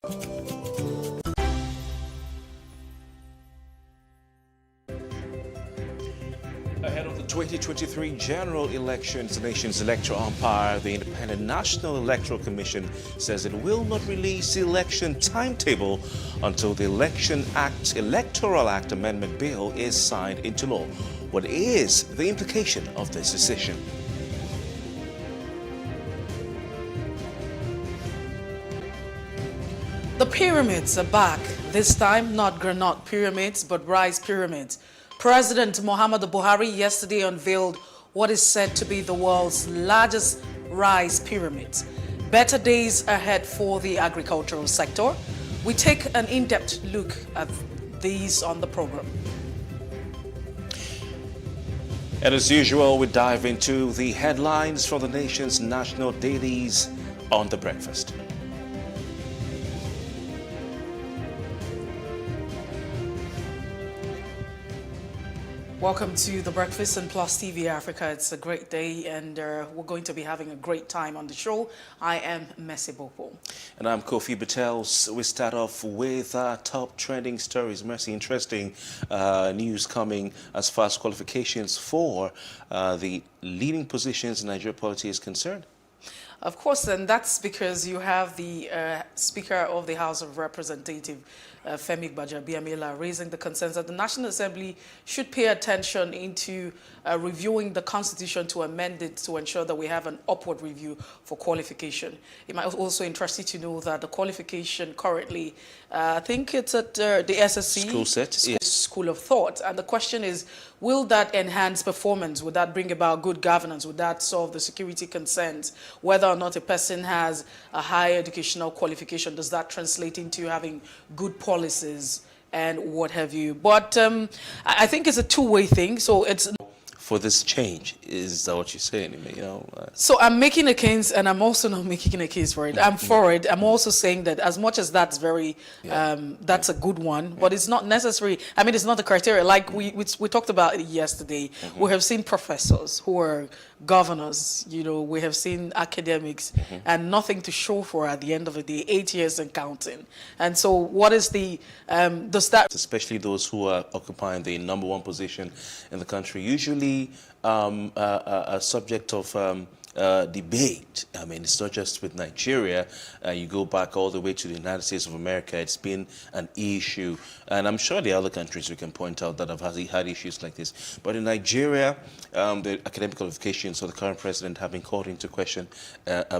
Ahead of the 2023 general elections, the nation's electoral umpire, the Independent National Electoral Commission, says it will not release the election timetable until the Electoral Act Amendment Bill is signed into law. What is the implication of this decision? The pyramids are back. This time, not granite pyramids, but rice pyramids. President Muhammadu Buhari yesterday unveiled what is said to be the world's largest rice pyramid. Better days ahead for the agricultural sector. We take an in-depth look at these on the program. And as usual, we dive into the headlines from the nation's national dailies on The Breakfast. Welcome to The Breakfast on PlusTvAfrica. It's a great day and we're going to be having a great time on the show. I am Messi Bopo. And I'm Kofi Batels. We start off with top trending stories. Mercy, interesting news coming as far as qualifications for the leading positions in Nigeria politics is concerned. Of course, and that's because you have the Speaker of the House of Representatives, Femi Gbajabiamila, raising the concerns that the National Assembly should pay attention into reviewing the Constitution to amend it to ensure that we have an upward review for qualification. It might also interest you to know that the qualification currently, I think it's at the SSC School set, yes. School of Thought, and the question is, will that enhance performance? Would that bring about good governance? Would that solve the security concerns? Whether or not a person has a high educational qualification, does that translate into having good policies and what have you? But I think it's a two-way thing. So it's for this change, is that what you're saying? You know, So I'm making a case, and I'm also not making a case for it. I'm for it. I'm also saying that as much as that's very, that's a good one, but it's not necessary. I mean, it's not the criteria. Like we talked about it yesterday. We have seen professors who are governors. You know, we have seen academics, and nothing to show for at the end of the day. 8 years and counting. And so, what is the especially those who are occupying the #1 position in the country, usually a subject of debate. I mean, it's not just with Nigeria. You go back all the way to the United States of America, it's been an issue. And I'm sure there are other countries we can point out that have had issues like this. But in Nigeria, the academic qualifications of the current president have been called into question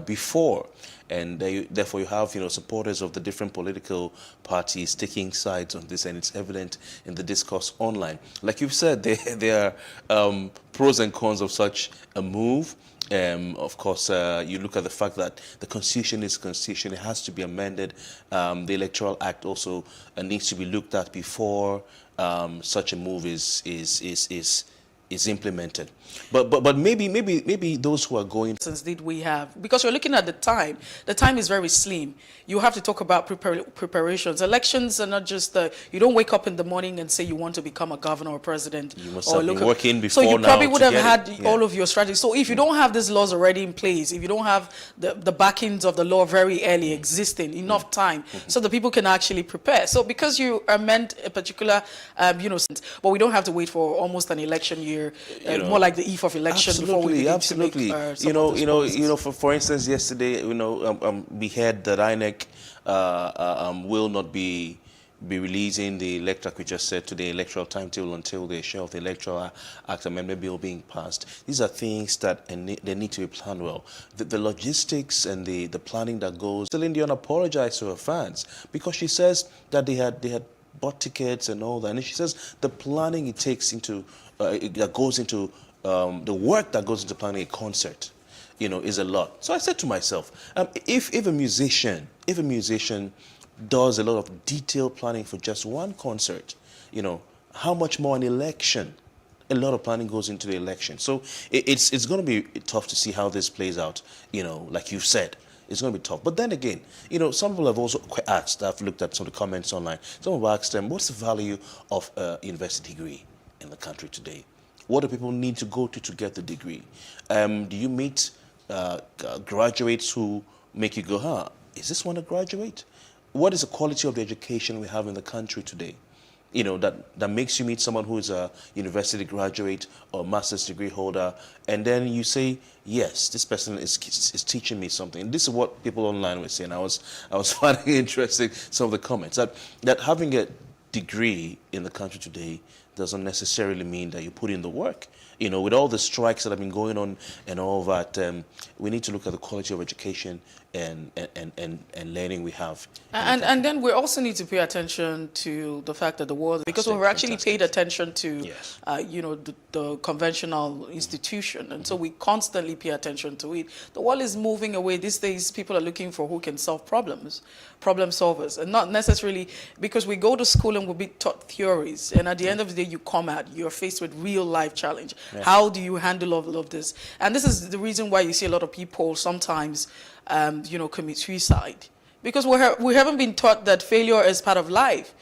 before. And therefore, you have supporters of the different political parties taking sides on this, and it's evident in the discourse online. Like you've said, there are pros and cons of such a move. Of course, you look at the fact that the Constitution is Constitution; it has to be amended. The Electoral Act also needs to be looked at before such a move is implemented. But maybe those who are going. Did we have, because you're looking at the time is very slim. You have to talk about preparations. Elections are not just you don't wake up in the morning and say you want to become a governor or president. You must have been working before. So you probably would have had it. all of your strategies. So if you don't have these laws already in place, if you don't have the backings of the law very early existing, enough time so that people can actually prepare. So because you are meant a particular but we don't have to wait for almost an election year, more like the eve of election before we begin to make, for instance, yesterday, we heard that INEC will not be releasing the electoral, we just said, to the electoral timetable until they show the Electoral Act Amendment Bill being passed. These are things that they need to be planned well. The logistics and the planning that goes. Celine Dion apologized to her fans because she says that they had bought tickets and all that, and she says the planning it takes into that goes into the work that goes into planning a concert, is a lot. So I said to myself, if a musician does a lot of detailed planning for just one concert, how much more an election? A lot of planning goes into the election. So it's going to be tough to see how this plays out, like you said. It's going to be tough. But then again, some people have also asked, I've looked at some of the comments online, some have asked them, what's the value of a university degree in the country today? What do people need to go to get the degree? Do you meet graduates who make you go, is this one a graduate? what is the quality of the education we have in the country today? You know, that makes you meet someone who is a university graduate or master's degree holder, and then you say, yes, this person is teaching me something. And this is what people online were saying. I was finding interesting some of the comments that having a degree in the country today doesn't necessarily mean that you put in the work. You know, with all the strikes that have been going on and all that, we need to look at the quality of education and learning we have. And then we also need to pay attention to the fact that the world, because we've actually paid attention to, Yes. you know, the conventional institution, and so we constantly pay attention to it. The world is moving away. These days, people are looking for who can solve problems, problem solvers, and not necessarily because we go to school and we'll be taught theories, and at the end of the day, you come out, you're faced with real life challenge. Yeah. How do you handle all of this? And this is the reason why you see a lot of people sometimes, you know, commit suicide, because we haven't been taught that failure is part of life.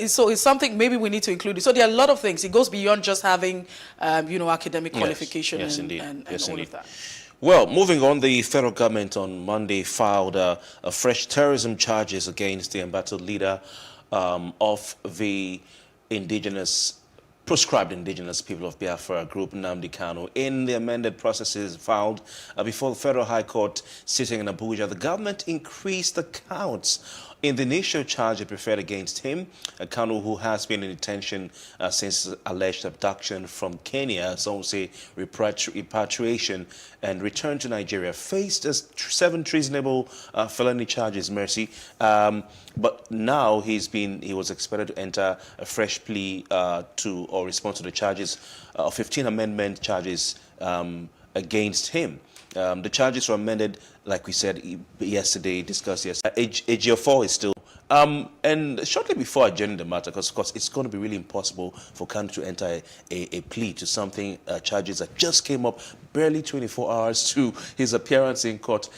So it's something maybe we need to include it. So there are a lot of things. It goes beyond just having, you know, academic qualification and all of that. Well, moving on, the federal government on Monday filed a fresh terrorism charges against the embattled leader of the proscribed indigenous people of Biafra group, Nnamdi Kanu. In the amended processes filed before the Federal High Court sitting in Abuja, the government increased the counts in the initial charge it preferred against him. Kanu, who has been in detention since alleged abduction from Kenya, some say repatriation and return to Nigeria, faced as 7 treasonable felony charges, Mercy. But now he was expected to enter a fresh plea or respond to the charges of 15 amendment charges against him. The charges were amended, like we said yesterday, discussed yesterday. AG4 is still. And shortly before adjourning the matter, because of course it's going to be really impossible for Kanu to enter a plea to something, charges that just came up barely 24 hours to his appearance in court.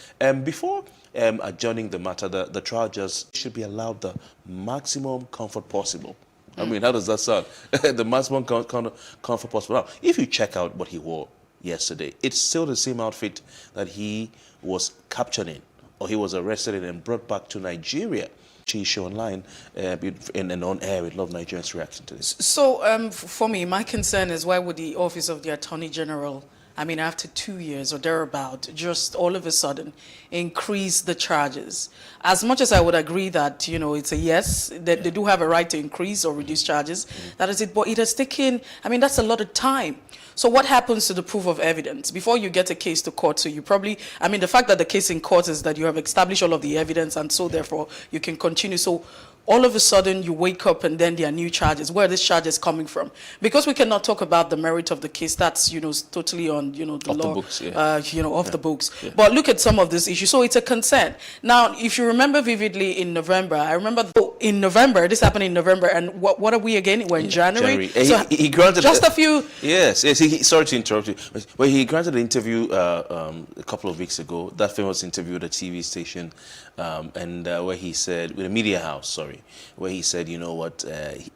Before adjourning the matter, the trial judge should be allowed the maximum comfort possible. I mean, how does that sound? The maximum comfort possible. Now, if you check out what he wore yesterday, it's still the same outfit that he was captured in, or he was arrested in and brought back to Nigeria. Show online and on air with Love Nigerians' reaction to this. So for me, my concern is, why would the Office of the Attorney General, I mean, after 2 years or thereabout, just all of a sudden increase the charges? As much as I would agree that, you know, it's a yes, that they do have a right to increase or reduce charges, that is it, but it has taken, I mean, that's a lot of time. So what happens to the proof of evidence before you get a case to court? So you probably, I mean, the fact that the case in court is that you have established all of the evidence, and so therefore you can continue. So all of a sudden you wake up and then there are new charges. Where are these charges coming from? Because we cannot talk about the merit of the case. That's, you know, totally on, you know, the law, the books, you know, off the books. Yeah. But look at some of these issues. So it's a concern. Now, if you remember vividly in November, I remember in November, this happened in November, and what are we again? We're in January. So he granted just a few. Yes. Sorry to interrupt you. Well, he granted an interview a couple of weeks ago, that famous interview at a TV station, and where he said, with a media house, sorry, where he said, you know what,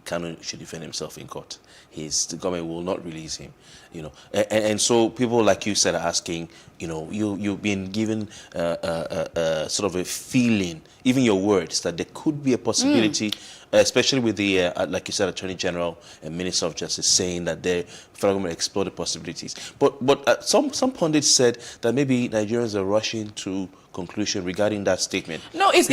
Kanu should defend himself in court. The government will not release him, you know. And so people like you said are asking, you know, you've been given sort of a feeling, even your words, that there could be a possibility, especially with the, like you said, Attorney General and Minister of Justice saying that the federal government explore the possibilities. But some pundits said that maybe Nigerians are rushing to conclusion regarding that statement. No, it's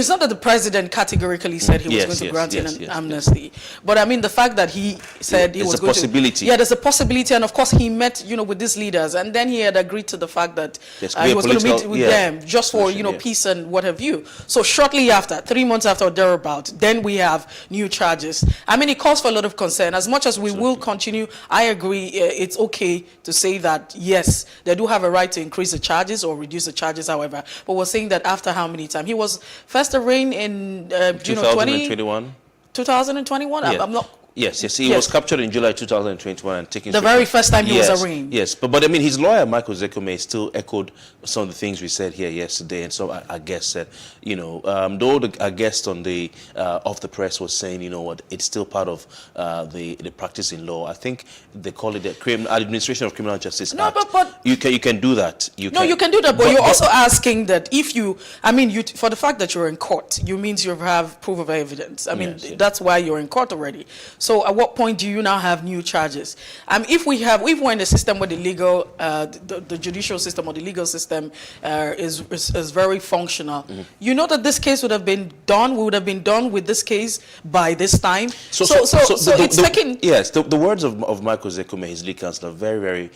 not that the president categorically said he was going to grant an amnesty. But I mean, the fact that he said he was going to... Yeah, there's a possibility. And of course, he met, you know, with these leaders. And then he had agreed to the fact that he was going to meet with them just for, you know, peace and what have you. So shortly after, 3 months after or thereabout, then we have new charges. I mean, it calls for a lot of concern. As much as we will continue, I agree, it's okay to say that, yes, they do have a right to increase the charges or reduce the charges, however. But we're saying that after how many times? He was first arraigned in 2021. 2021? Yeah. I'm not Yes, yes. He was captured in July 2021 and taken. The very first time he was arraigned. Yes, but I mean, his lawyer Michael Zekome still echoed some of the things we said here yesterday, and so our guest said, though our guest on the off the press was saying, you know what, it's still part of the practice in law. I think they call it the Administration of Criminal Justice Act. But you can do that. You can do that, but you're also asking that if you, for the fact that you're in court, you means you have proof of evidence. I mean, that's why you're in court already. So at what point do you now have new charges? If we're in a system where the legal, the judicial system or the legal system is very functional, you know that this case would have been done. We would have been done with this case by this time. So it's taking. Yes, the words of Michael Zekome, his legal counsel, are very, very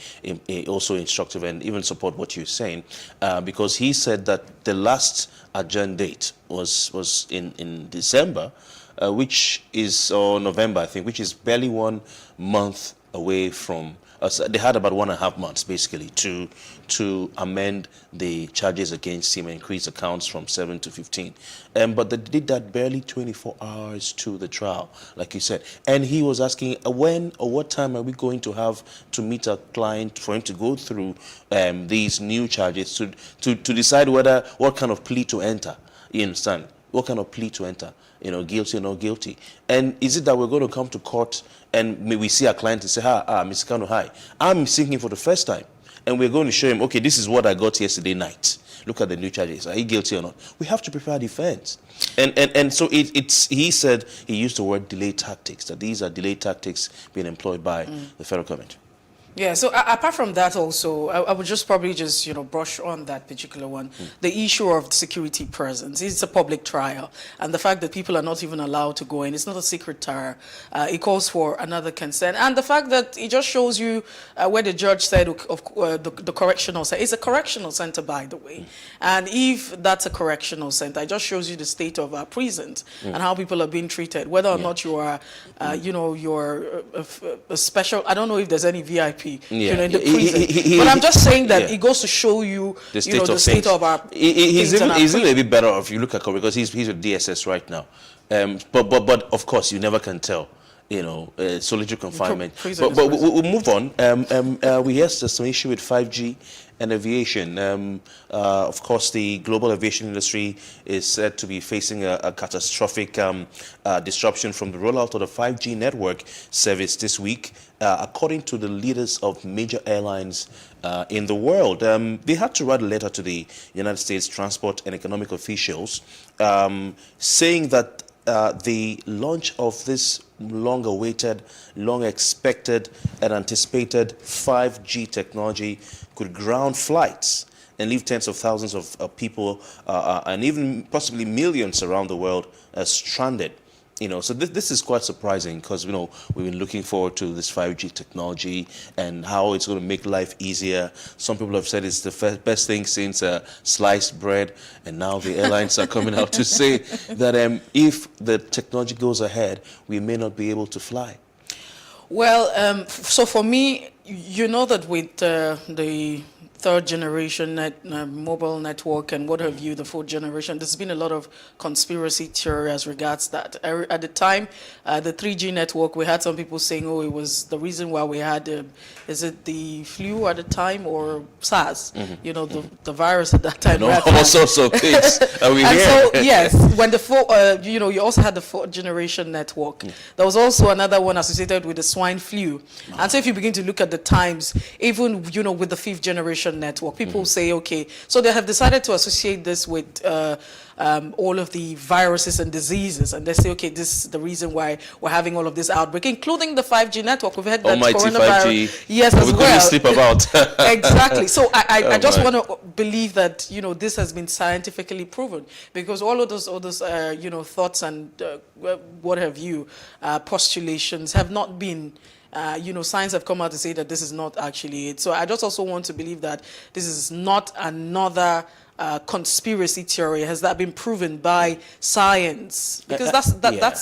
also instructive and even support what you're saying, because he said that the last adjourned date was in December. Which is, or November, I think, which is barely 1 month away from us. They had about 1.5 months, basically, to amend the charges against him and increase the counts from 7 to 15. But they did that barely 24 hours to the trial, like you said. And he was asking, when or what time are we going to have to meet our client for him to go through these new charges to decide what kind of plea to enter, you understand? What kind of plea to enter? Guilty or not guilty. And is it that we're going to come to court and we see our client and say, Mr. Kanu, hi, I'm seeing him for the first time. And we're going to show him, okay, this is what I got yesterday night. Look at the new charges. Are he guilty or not? We have to prepare a defense. And so he said, he used the word delay tactics, that these are delay tactics being employed by the federal government. Yeah, so apart from that also, I would just probably brush on that particular one. The issue of security presence. It's a public trial. And the fact that people are not even allowed to go in, it's not a secret trial. It calls for another consent. And the fact that it just shows you where the judge said the correctional center. It's a correctional center, by the way. And if that's a correctional center, it just shows you the state of our prisons and how people are being treated. Whether or not you are, you're a special, I don't know if there's any VIP. In the prison. But I'm just saying that it goes to show you the state of our. He's even a bit better off if you look at Kobe, because he's with DSS right now. But of course you never can tell. Solitary confinement. But we'll move on. We hear there's some issue with 5G and aviation. Of course, the global aviation industry is said to be facing a catastrophic disruption from the rollout of the 5G network service this week. According to the leaders of major airlines in the world, they had to write a letter to the United States transport and economic officials saying that the launch of this long-awaited, long-expected and anticipated 5G technology could ground flights and leave tens of thousands of people and even possibly millions around the world stranded. So this is quite surprising because, we've been looking forward to this 5G technology and how it's going to make life easier. Some people have said it's the best thing since sliced bread, and now the airlines are coming out to say that if the technology goes ahead, we may not be able to fly. Well, so for me, that with the third generation mobile network and what have you, the fourth generation, there's been a lot of conspiracy theory as regards that. At the time, the 3G network, we had some people saying, it was the reason why we had, is it the flu at the time or SARS? The virus at that time. All sorts of things. Are we and here? so, yes, when the you also had the fourth generation network. There was also another one associated with the swine flu. And so if you begin to look at the times, even, with the fifth generation network, people say, okay, so they have decided to associate this with all of the viruses and diseases, and they say, okay, this is the reason why we're having all of this outbreak, including the 5G network. We've had that coronavirus, 5G. yes, as we well. couldn't sleep about. Exactly. So I just want to believe that this has been scientifically proven, because all of those thoughts and what have you, postulations have not been. Science have come out to say that this is not actually it. So I just also want to believe that this is not another conspiracy theory. Has that been proven by science? Because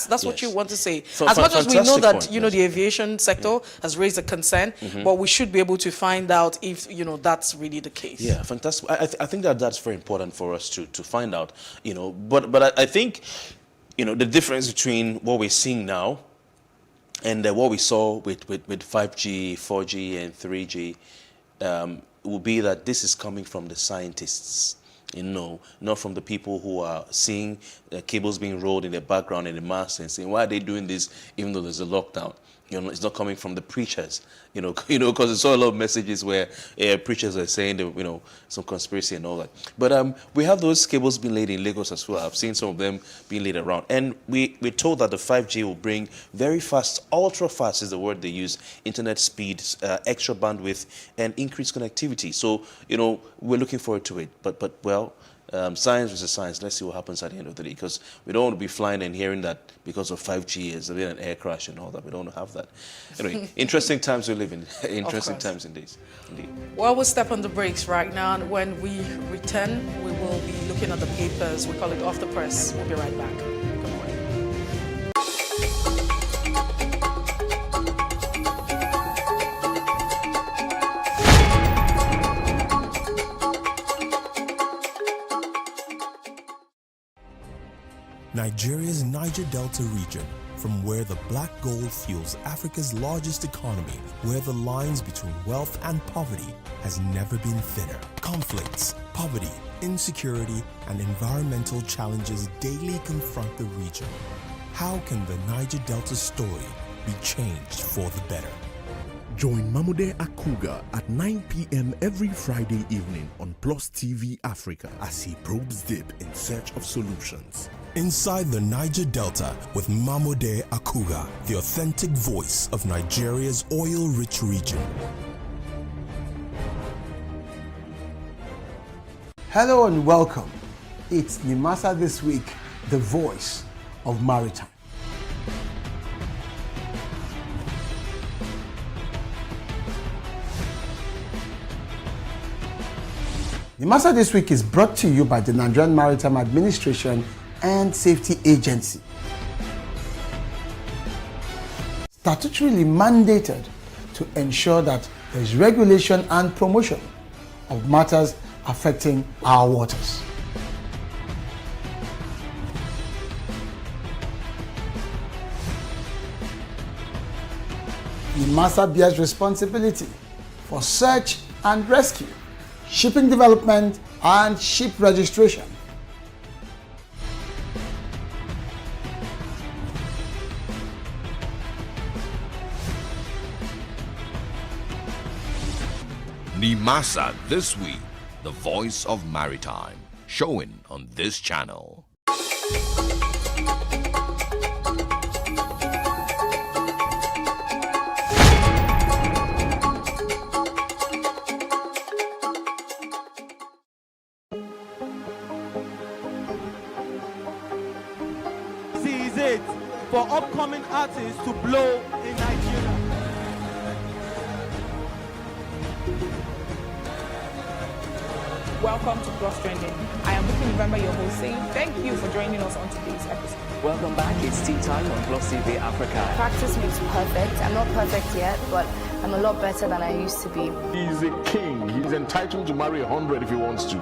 that's what you want to say. As much as we know that the aviation sector has raised a concern, but we should be able to find out if that's really the case. Yeah, fantastic. I think that's very important for us to find out. But I think the difference between what we're seeing now And what we saw with 5G, 4G, and 3G will be that this is coming from the scientists, not from the people who are seeing cables being rolled in the background in the mass and saying, why are they doing this even though there's a lockdown? It's not coming from the preachers, because I saw a lot of messages where preachers are saying, some conspiracy and all that. But we have those cables being laid in Lagos as well. I've seen some of them being laid around. And we're told that the 5G will bring very fast, ultra fast is the word they use, internet speeds, extra bandwidth, and increased connectivity. So, we're looking forward to it. But science versus science. Let's see what happens at the end of the day, because we don't want to be flying and hearing that because of 5G there's been an air crash and all that. We don't want to have that. Anyway, interesting times we live in. Interesting times indeed. Well, we'll step on the brakes right now, and when we return, we will be looking at the papers. We call it Off the Press. We'll be right back. Good morning. Nigeria's Niger Delta region, from where the black gold fuels Africa's largest economy, where the lines between wealth and poverty has never been thinner. Conflicts, poverty, insecurity, and environmental challenges daily confront the region. How can the Niger Delta story be changed for the better? Join Mamude Akuga at 9 p.m. every Friday evening on PlusTvAfrica as he probes deep in search of solutions. Inside the Niger Delta with Mamude Akuga, the authentic voice of Nigeria's oil-rich region. Hello and welcome. It's Nimasa This Week, the voice of maritime. Nimasa This Week is brought to you by the Nigerian Maritime Administration and Safety Agency. Statutorily mandated to ensure that there is regulation and promotion of matters affecting our waters. Nimasa bears responsibility for search and rescue, shipping development, and ship registration. Nimasa This Week, the voice of maritime, showing on this channel. This is it for upcoming artists to blow in Nigeria. Welcome to Plus Trending. I am Booking November, your host, saying thank you for joining us on today's episode. Welcome back. It's tea time on PlusTvAfrica. Practice makes perfect. I'm not perfect yet, but I'm a lot better than I used to be. He's a king. He's entitled to marry 100 if he wants to.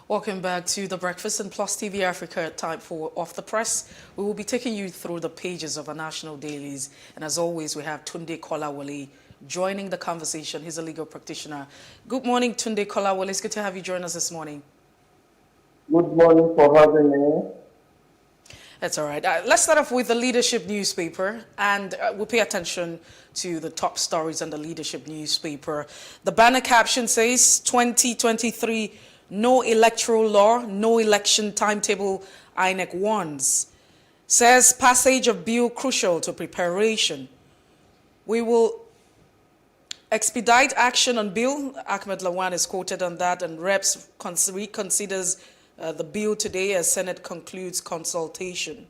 Welcome back to The Breakfast and PlusTvAfrica. Time for Off the Press. We will be taking you through the pages of our national dailies. And as always, we have Tunde Kolawole joining the conversation. He's a legal practitioner. Good morning, Tunde Kolawole. It's good to have you join us this morning. Good morning for having me. That's all right. Let's start off with the Leadership newspaper, and we'll pay attention to the top stories on the Leadership newspaper. The banner caption says, 2023, no electoral law, no election timetable, INEC warns. Says passage of bill crucial to preparation. We will expedite action on bill. Ahmed Lawan is quoted on that, and Reps reconsiders the bill today as Senate concludes consultation.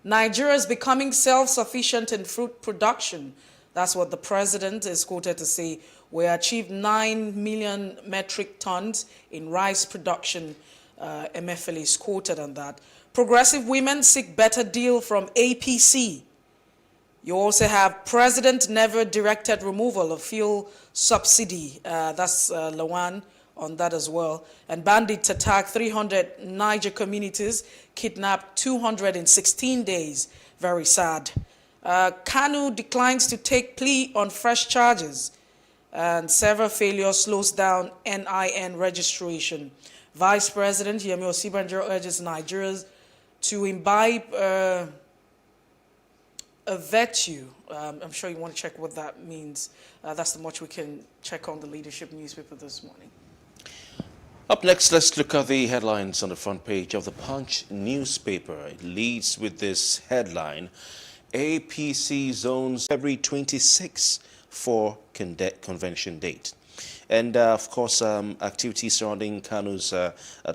Nigeria is becoming self-sufficient in fruit production. That's what the president is quoted to say. We achieved 9 million metric tons in rice production. Emefiele is quoted on that. Progressive women seek better deal from APC. You also have President never directed removal of fuel subsidy. That's Lawan on that as well. And bandits attack 300 Niger communities, kidnapped 200 in 16 days. Very sad. Kanu declines to take plea on fresh charges. And server failure slows down NIN registration. Vice President Yemi Osinbajo urges Nigerians to imbibe a virtue. I'm sure you want to check what that means. That's the much we can check on the leadership newspaper this morning. Up next, let's look at the headlines on the front page of the Punch newspaper. It leads with this headline: APC zones February 26 for convention date. And of course, activities surrounding Kanu's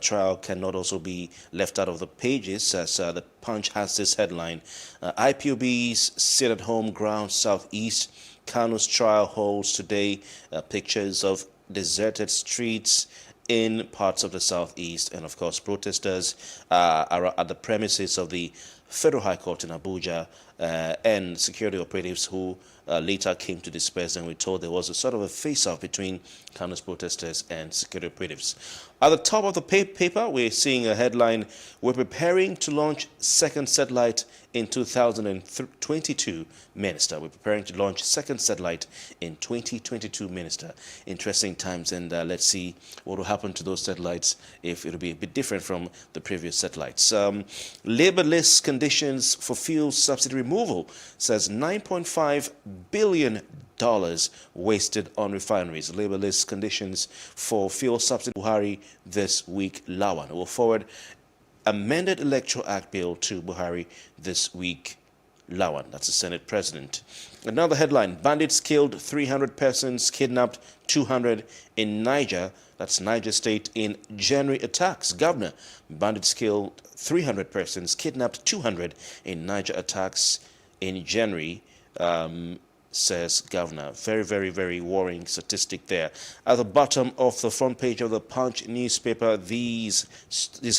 trial cannot also be left out of the pages, as the Punch has this headline: IPOBs sit at home ground southeast. Kanu's trial holds today. Pictures of deserted streets in parts of the southeast, and of course, protesters are at the premises of the Federal High Court in Abuja, and security operatives who later came to disperse, and we're told there was a sort of a face-off between Kanu's protesters and security operatives. At the top of the paper, we're seeing a headline: we're preparing to launch second satellite in 2022, Minister. We're preparing to launch second satellite in 2022, Minister. Interesting times, and let's see what will happen to those satellites, if it'll be a bit different from the previous satellites. Labor lists conditions for fuel subsidy removal, says $9.5 billion wasted on refineries. Labor lists conditions for fuel subsidy Buhari this week. Lawan will forward amended Electoral Act bill to Buhari this week. Lawan, that's the Senate President. Another headline: bandits killed 300 persons, kidnapped 200 in Niger. That's Niger State in January attacks. Governor: bandits killed 300 persons, kidnapped 200 in Niger attacks in January, says Governor. Very, very, very worrying statistic there. At the bottom of the front page of the Punch newspaper, these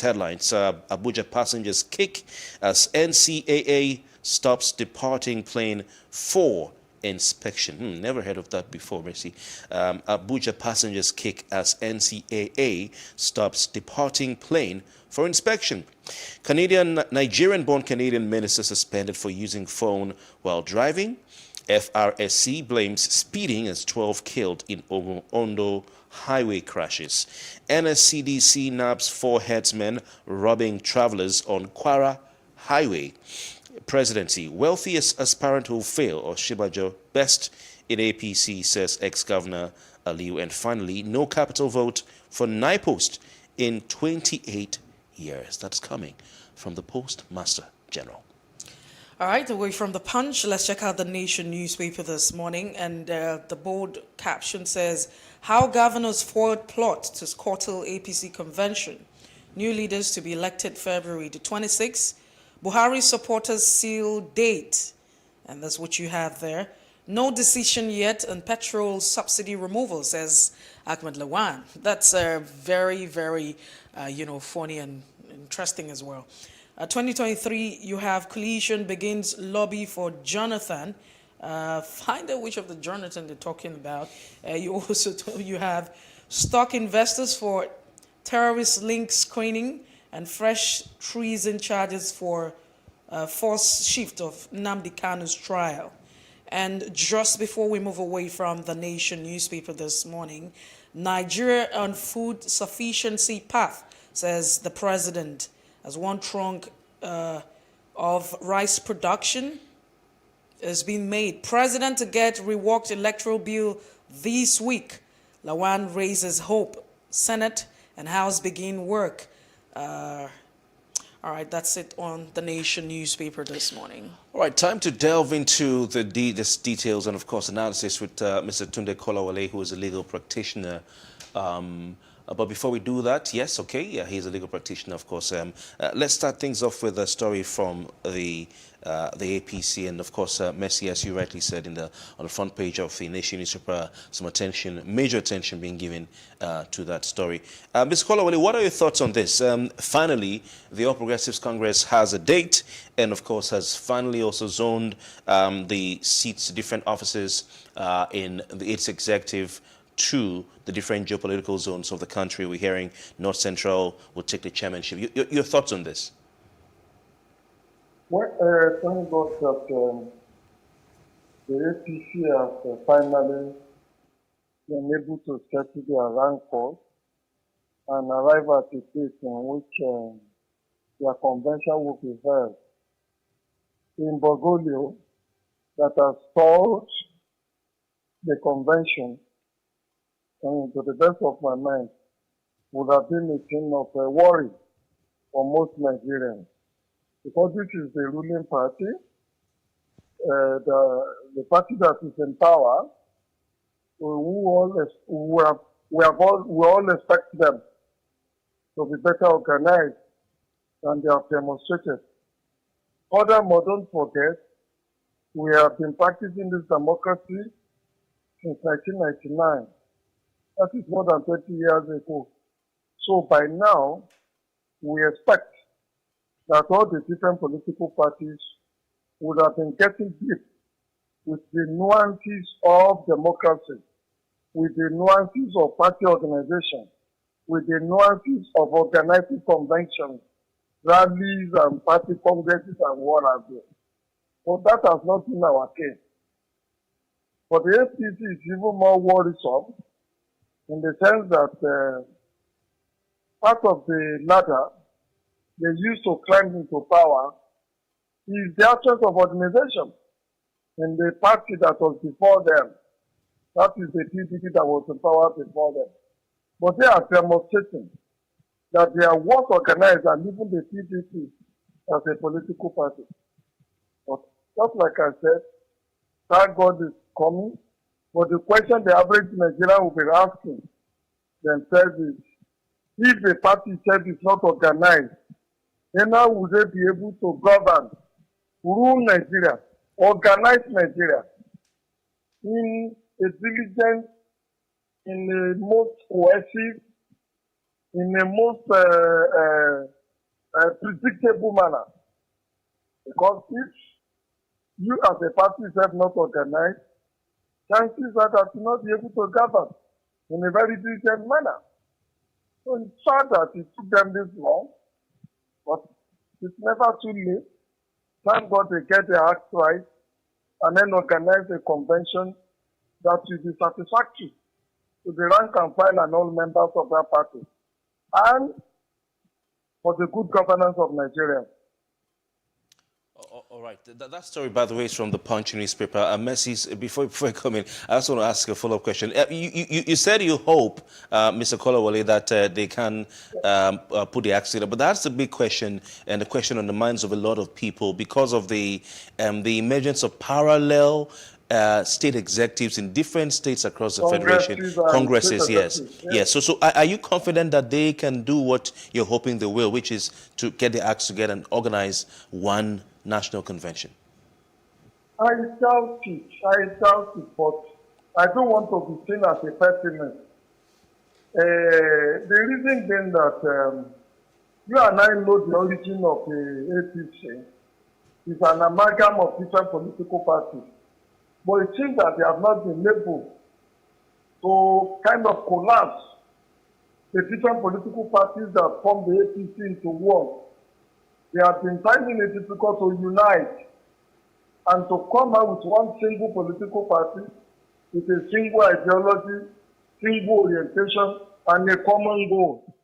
headlines: Abuja passengers kick as NCAA stops departing plane for inspection. Never heard of that before, Mercy. Abuja passengers kick as NCAA stops departing plane for inspection. Nigerian-born Canadian minister suspended for using phone while driving. FRSC blames speeding as 12 killed in Ondo highway crashes. NSCDC nabs 4 headsmen robbing travelers on Kwara Highway. Presidency: wealthiest aspirant will fail, Osinbajo best in APC, says ex-governor Aliu. And finally, no capital vote for NIPOST in 28 years. That's coming from the Postmaster General. All right, away from the Punch, let's check out the Nation newspaper this morning. And the bold caption says, how governors forward plot to curtail APC convention. New leaders to be elected February the 26th. Buhari supporters seal date. And that's what you have there. No decision yet on petrol subsidy removal, says Ahmed Lawan. That's very, very, funny and interesting as well. 2023, you have coalition begins lobby for Jonathan. Find out which of the Jonathan they're talking about. You have stock investors for terrorist link screening and fresh treason charges for forced shift of Nnamdi Kanu's trial. And just before we move away from the Nation newspaper this morning, Nigeria on food sufficiency path, says the president, as one trunk of rice production has been made. President to get reworked electoral bill this week. Lawan raises hope. Senate and House begin work. All right, that's it on the Nation newspaper this morning. All right, time to delve into the details and, of course, analysis with Mr. Tunde Kolawole, who is a legal practitioner. But before we do that, yes, okay, yeah, he's a legal practitioner, of course. Let's start things off with a story from the APC, and of course, Messi, as you rightly said, on the front page of the Nation newspaper, some attention, major attention being given to that story. Mr. Kolawole, what are your thoughts on this? Finally, the All Progressives Congress has a date, and of course, has finally also zoned the seats, different offices in its executive to the different geopolitical zones of the country. We're hearing North Central will take the chairmanship. Your thoughts on this? Well, thank God that the APC has finally been able to settle their rancors and arrive at a date in which their convention will be held in Bergoglio. That has stalled the convention, and to the best of my mind, would have been a thing of worry for most Nigerians. Because this is the ruling party, the party that is in power, we all expect them to be better organized than they have demonstrated. Furthermore, don't forget, we have been practicing this democracy since 1999. That is more than 20 years ago. So by now, we expect that all the different political parties would have been getting deep with the nuances of democracy, with the nuances of party organization, with the nuances of organizing conventions, rallies and party congresses and what have you. But that has not been our case. For the APC, it's even more worrisome in the sense that part of the ladder they used to climb into power is the absence of organization in the party that was before them. That is the PDP that was in power before them. But they are demonstrating that they are worse organized than even the PDP as a political party. But just like I said, thank God is coming. But the question the average Nigerian will be asking themselves is, if the party itself is not organized, then how would they be able to govern, rule Nigeria, organize Nigeria in a diligent, in a most cohesive, in a most predictable manner? Because if you as a party is not organized, chances are that you will not be able to govern in a very diligent manner. So it's sad that it took them this long, but it's never too late. Thank God they get their act right and then organize a convention that will be satisfactory to the rank and file and all members of that party and for the good governance of Nigeria. All right. That story, by the way, is from the Punch newspaper. Messi's, before I come in, I also want to ask a follow-up question. You said you hope, Mr. Kolawole, that they can put the axe together, but that's the big question, and the question on the minds of a lot of people because of the emergence of parallel state executives in different states across the Federation. Congresses, yes. Yes. So are you confident that they can do what you're hoping they will, which is to get the acts together and organize one national convention? I doubt it, but I don't want to be seen as a pessimist. The reason being that you and I know the origin of the APC is an amalgam of different political parties. But it seems that they have not been able to kind of collapse the different political parties that form the APC into one. They have been finding it difficult to unite and to come out with one single political party with a single ideology, single orientation, and a common goal.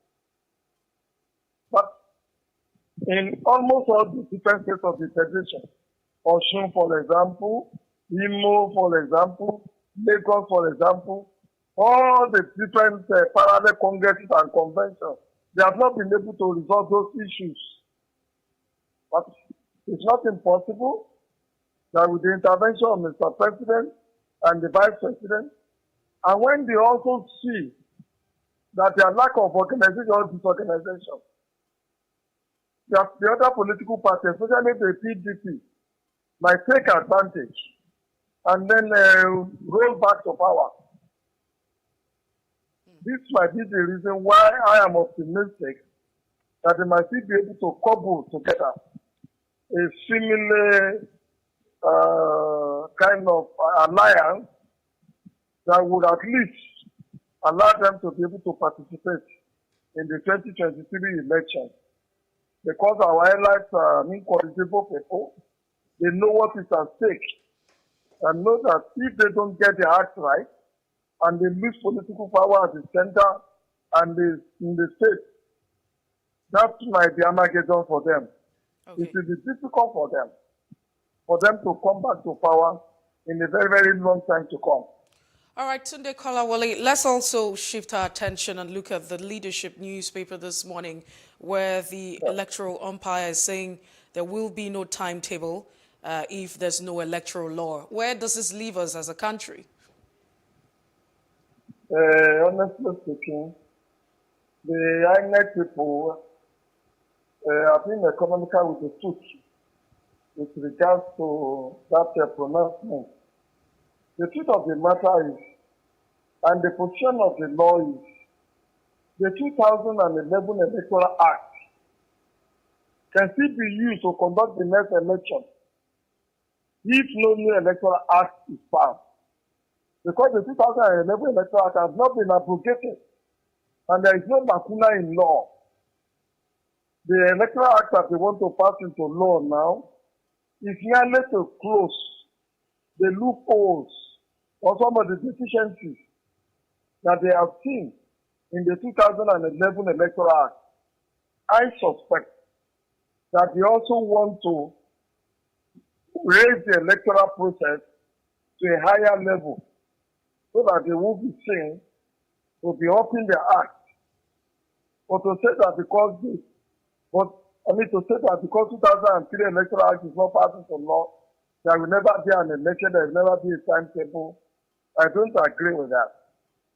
But in almost all the different states of the Federation, Osun, for example, Imo, for example, Lagos, for example, all the different parallel congresses and conventions, they have not been able to resolve those issues. But it's not impossible that with the intervention of Mr. President and the Vice President, and when they also see that their lack of organization or disorganization, that the other political parties, especially the PDP, might take advantage and then roll back to power. This might be the reason why I am optimistic that they might still be able to cobble together a similar kind of alliance that would at least allow them to be able to participate in the 2023 election. Because our allies are incorrigible people, they know what is at stake and know that if they don't get their act right and they lose political power at the center and in the state, that might be Armageddon for them. Okay. It will be difficult for them to come back to power in a very, very long time to come. All right, Tunde Kolawole, let's also shift our attention and look at the Leadership newspaper this morning, where the electoral umpire is saying there will be no timetable if there's no electoral law. Where does this leave us as a country? Honestly speaking, the INEC people have been economical with the truth with regards to that pronouncement. The truth of the matter is, and the position of the law is, the 2011 Electoral Act can still be used to conduct the next election if no new Electoral Act is passed. Because the 2011 Electoral Act has not been abrogated, and there is no lacuna in law. The Electoral Act that they want to pass into law now is merely to close the loopholes or some of the deficiencies that they have seen in the 2011 Electoral Act. I suspect that they also want to raise the electoral process to a higher level so that they will be seen to be upping their act. But to say that because 2003 Electoral Act is not passing to law, there will never be an election, there will never be a timetable. I don't agree with that.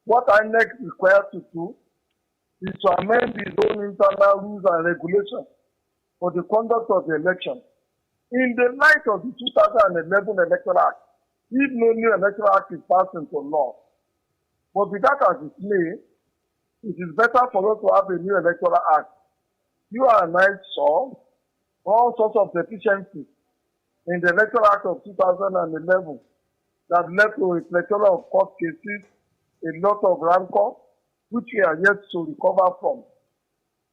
What INEC is required to do is to amend its own internal rules and regulations for the conduct of the election. In the light of the 2011 Electoral Act, if no new Electoral Act is passed into law, but with that as it may, it is better for us to have a new Electoral Act. You and I saw all sorts of deficiencies in the Electoral Act of 2011 that led to a plethora of court cases, a lot of rancor, which we are yet to recover from.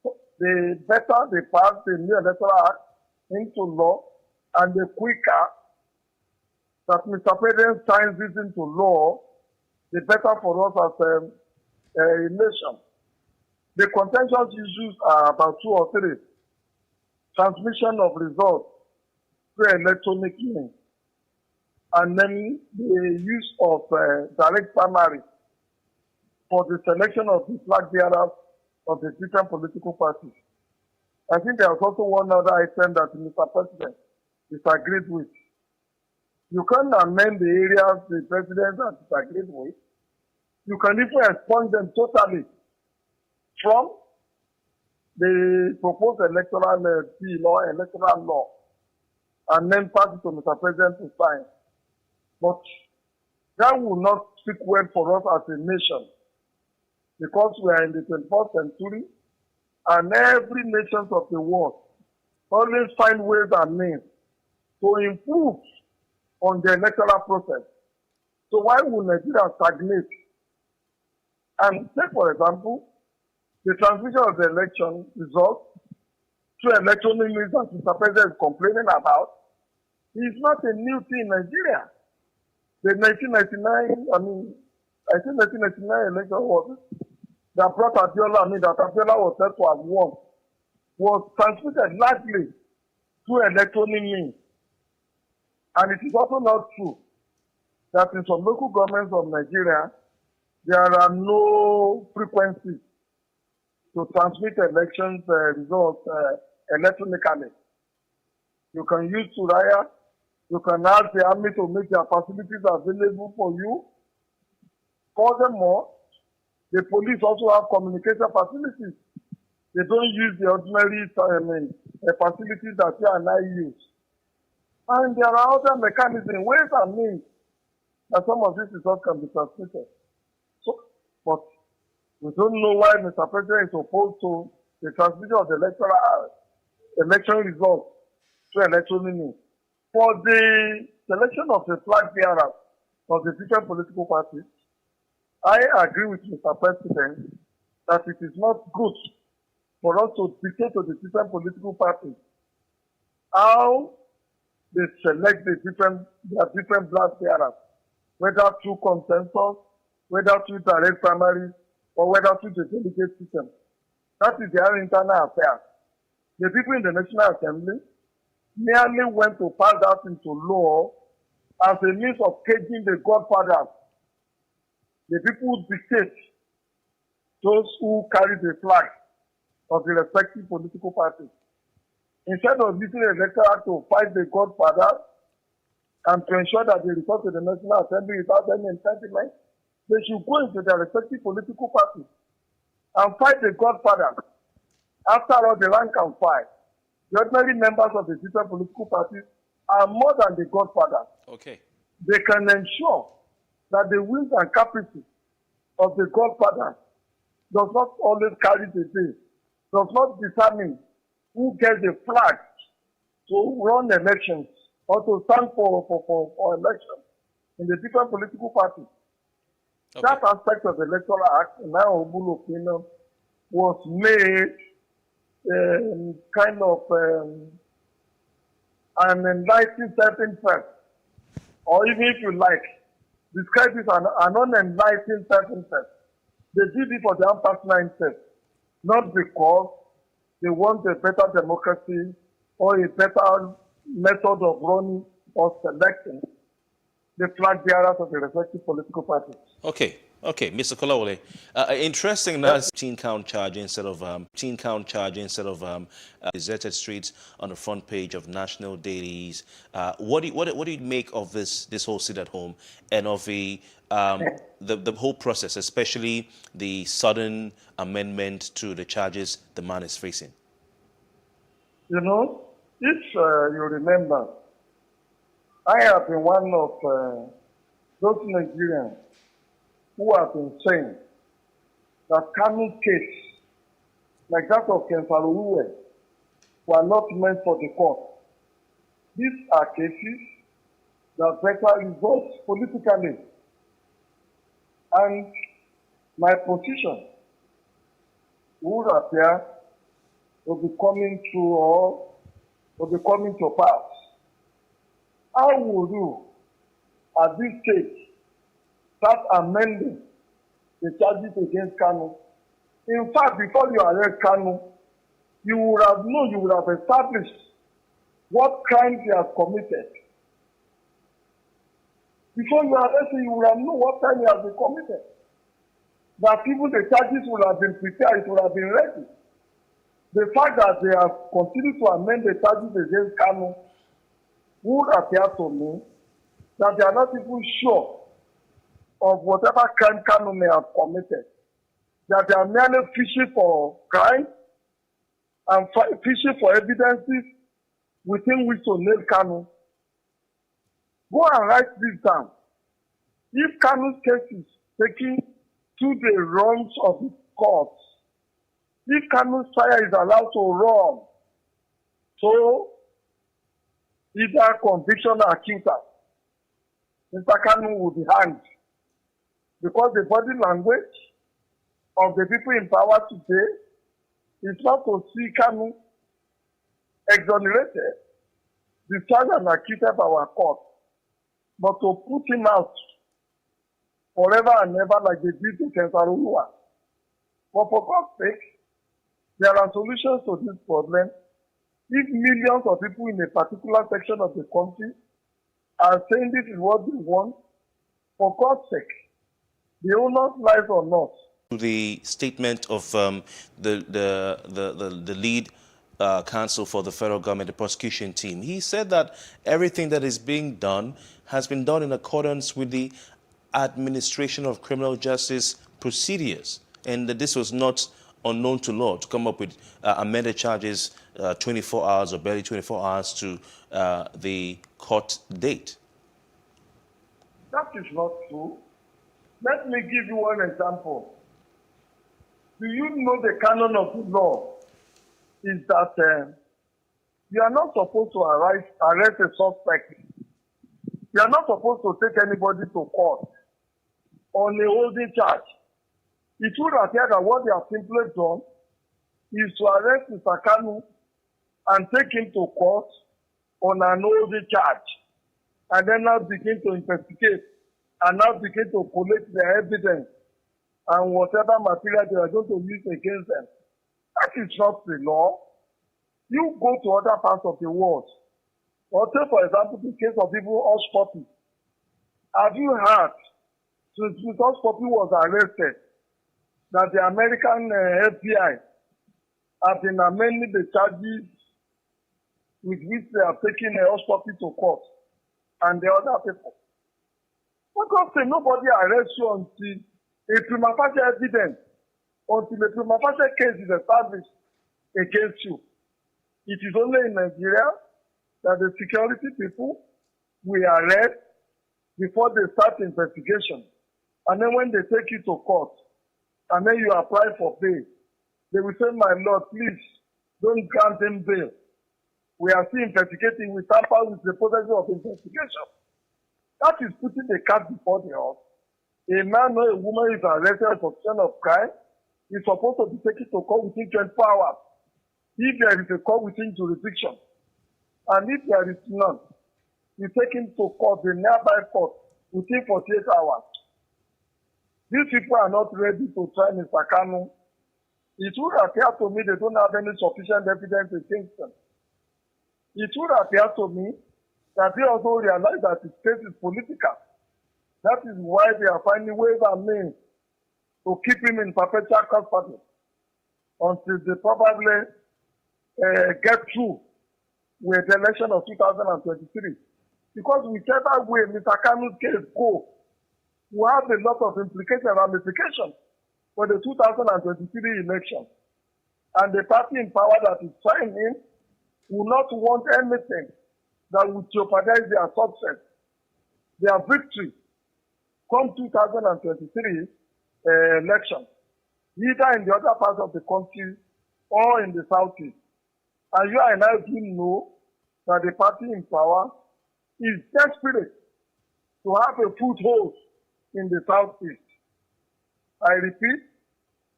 So the better they pass the new Electoral Act into law, and the quicker that Mr. President signs this into law, the better for us as a nation. The contentious issues are about 2 or 3. Transmission of results through electronic means, and then the use of direct primary for the selection of the flag bearers of the different political parties. I think there was also one other item that Mr. President disagreed with. You can amend the areas the president has disagreed with. You can even expunge them totally from the proposed electoral law, and then pass it to Mr. President to sign. But that will not speak well for us as a nation, because we are in the 21st century, and every nation of the world always find ways and means to improve on the electoral process. So why would Nigeria stagnate? And take, for example, the transmission of the election results through electronic means that Mr. President is complaining about is not a new thing in Nigeria. The 1999 election that brought Abiola, that Abiola was said to have won, was transmitted largely through electronic means. And it is also not true that in some local governments of Nigeria, there are no frequencies to transmit elections results electronically. You can use Suraya. You can ask the army to make their facilities available for you. Furthermore, the police also have communication facilities. They don't use the ordinary facilities that you and I use. And there are other mechanisms, ways and means that some of these results can be transmitted. So, but we don't know why Mr. President is opposed to the transmission of the election results to electronic means. For the selection of the flag bearers of the different political parties, I agree with Mr. President that it is not good for us to dictate to the different political parties how they select their different flag bearers, whether through consensus, whether through direct primaries, or whether through the delegate system. That is their internal affair. The people in the National Assembly merely went to pass that into law as a means of caging the godfathers, the people who dictate those who carry the flag of the respective political parties. Instead of using the electoral act to fight the godfathers and to ensure that they report to the National Assembly without any impediment, they should go into their respective political parties and fight the godfathers. After all, the rank and file, the ordinary members of the different political parties are more than the godfathers. Okay. They can ensure that the whims and caprices of the godfather does not always carry the day, does not determine who gets the flag to run elections or to stand for elections in the different political parties. Okay. That aspect of the Electoral Act, in my humble opinion, was made kind of an enlightened self-interest, or even if you like, describe it as an unenlightened self-interest. They did it for their own personal interest, not because they want a better democracy or a better method of running or selecting the flag bearers of the respective political parties. Okay, Mr. Kolawole. Interesting that 10-count charge instead of deserted streets on the front page of national dailies. What do you make of this whole sit at home and of the whole process, especially the sudden amendment to the charges the man is facing? You know, if you remember, I have been one of those Nigerians who have been saying that Kanu's case, like that of Kensaruwe, were not meant for the court. These are cases that better results politically. And my position would appear to be coming through or to be coming to pass. How would you, at this stage, start amending the charges against Kanu? In fact, before you arrest Kanu, you would have known, you would have established what crimes he has committed. Before you arrest him, you would have known what crime he has been committed. That even the charges would have been prepared, it would have been ready. The fact that they have continued to amend the charges against Kanu would appear to me that they are not even sure of whatever crime Kanu may have committed. That they are merely fishing for crime and fishing for evidences within which to nail Kanu. Go and write this down. If Kanu's case is taken to the wrongs of the courts, if Kanu's trial is allowed to run, so either conviction or acquittal, Mr. Kanu will be hanged. Because the body language of the people in power today is not to see Kanu exonerated, discharged and acquitted by our court, but to put him out forever and ever like they did to Kensaruwa. But for God's sake, there are solutions to this problem. If millions of people in a particular section of the country are saying this is what they want, for God's sake, the onus lies on us. The statement of the lead counsel for the federal government, the prosecution team. He said that everything that is being done has been done in accordance with the administration of criminal justice procedures, and that this was not unknown to law to come up with amended charges 24 hours or barely 24 hours to the court date. That is not true. Let me give you one example. Do you know the canon of the law is that you are not supposed to arrest a suspect. You are not supposed to take anybody to court on a holding charge. It would appear that what they have simply done is to arrest Mr. Kanu and take him to court on an holding charge, and then now begin to investigate and now begin to collect the evidence and whatever material they are going to use against them. That is not the law. You go to other parts of the world, or take, for example, the case of people Hush Puppy. Have you heard, since Hush Puppy was arrested, that the American FBI have been amending the charges with which they are taking Hush Puppy to court and the other people? Because nobody arrests you until a prima facie evidence, until a prima facie case is established against you. It is only in Nigeria that the security people will arrest before they start investigation. And then when they take you to court, and then you apply for bail, they will say, my Lord, please don't grant them bail. We are still investigating. We tamper with the process of investigation. That is putting the cat before the horse. A man or a woman is arrested for suspicion of crime is supposed to be taken to court within 24 hours. If there is a court within jurisdiction, and if there is none, you take him to court, the nearby court, within 48 hours. These people are not ready to try Mr. Kanu. It would appear to me they don't have any sufficient evidence against them. It would appear to me that they also realize that the case is political. That is why they are finding ways and means to keep him in perpetual custody until they probably get through with the election of 2023. Because whichever way Mr. Kanu's case goes, we have a lot of implications and ramifications for the 2023 election. And the party in power that is trying in will not want anything that would jeopardize their success, their victory come 2023 election, either in the other parts of the country or in the southeast. And you and I do know that the party in power is desperate to have a foothold in the southeast. I repeat,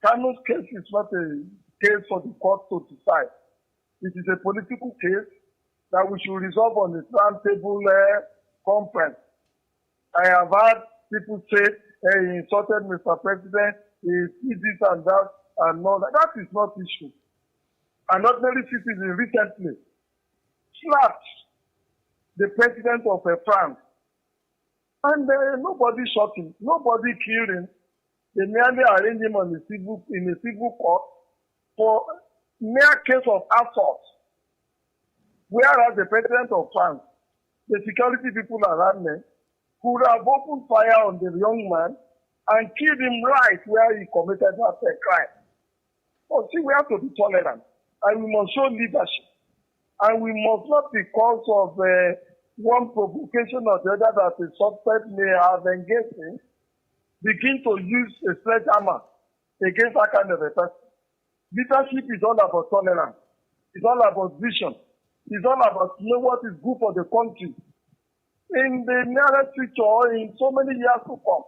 Kanu's case is not a case for the court to decide. It is a political case that we should resolve on the roundtable conference. I have heard people say, hey, he insulted Mr. President, he did this and that, and all that. That is not issue. An ordinary citizen recently slapped the president of France, and nobody shot him, nobody killed him. They merely arranged him in a civil court for mere case of assault. Whereas the president of France, the security people around him, could have opened fire on the young man and killed him right where he committed that crime. So see, we have to be tolerant, and we must show leadership. And we must not, because of one provocation or the other that the suspect may have engaged in, begin to use a sledgehammer against that kind of a person. Leadership is all about tolerance. It's all about vision. It's all about know what is good for the country. In the nearest future, in so many years to come,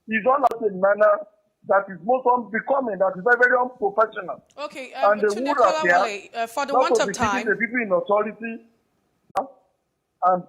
it's all about a manner that is most unbecoming, that is very, very unprofessional. Okay, and the would appear for the want of time, the people in authority and